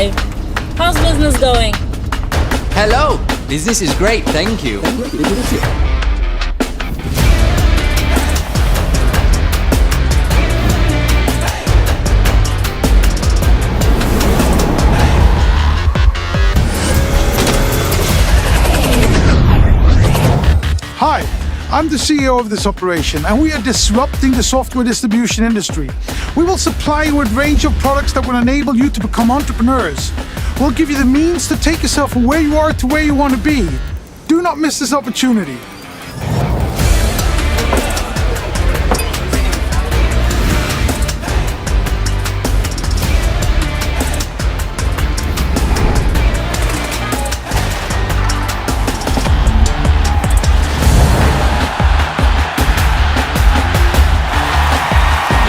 Hi. How's business going? Hello. Business is great, thank you. Hi, I'm the CEO of this operation, and we are disrupting the software distribution industry. We will supply you with a range of products that will enable you to become entrepreneurs. We'll give you the means to take yourself from where you are to where you want to be. Do not miss this opportunity.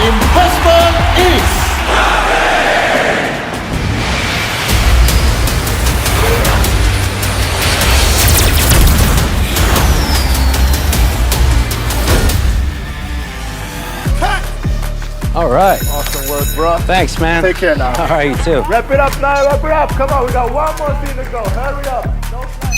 Investment is All right. awesome work, bro. Thanks, man. Take care now. All right, you too. Wrap it up now. Wrap it up. Come on, we got one more thing to go. Hurry up. No time.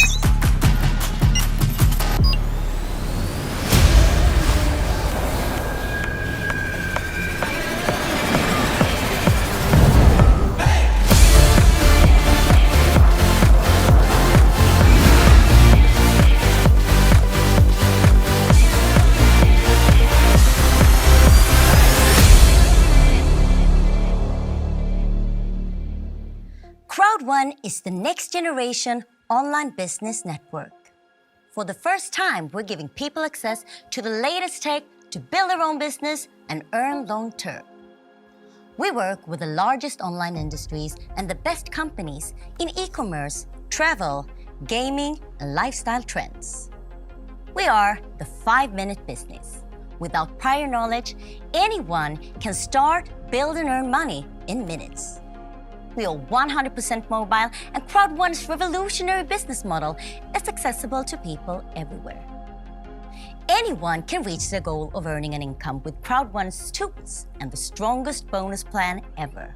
Crowd1 is the next generation online business network. For the first time, we're giving people access to the latest tech to build their own business and earn long term. We work with the largest online industries and the best companies in e-commerce, travel, gaming, and lifestyle trends. We are the 5-minute business. Without prior knowledge, anyone can start, build, and earn money in minutes. We are 100% mobile, and Crowd1's revolutionary business model is accessible to people everywhere. Anyone can reach their goal of earning an income with Crowd1's tools and the strongest bonus plan ever.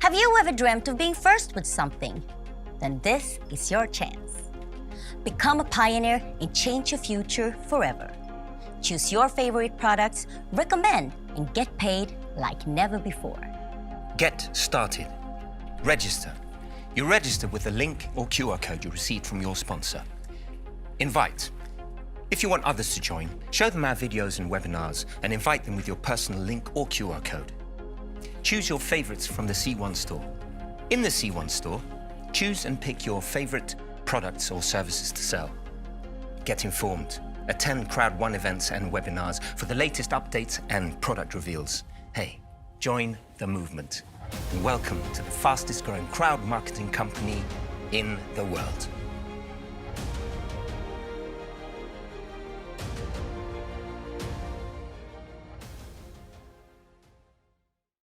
Have you ever dreamt of being first with something? Then this is your chance. Become a pioneer and change your future forever. Choose your favorite products, recommend, and get paid like never before. Get started. Register. You register with the link or QR code you received from your sponsor. Invite. If you want others to join, show them our videos and webinars and invite them with your personal link or QR code. Choose your favorites from the C1 store. In the C1 store, choose and pick your favorite products or services to sell. Get informed. Attend Crowd1 events and webinars for the latest updates and product reveals. Hey, join the movement. And welcome to the fastest growing crowd marketing company in the world.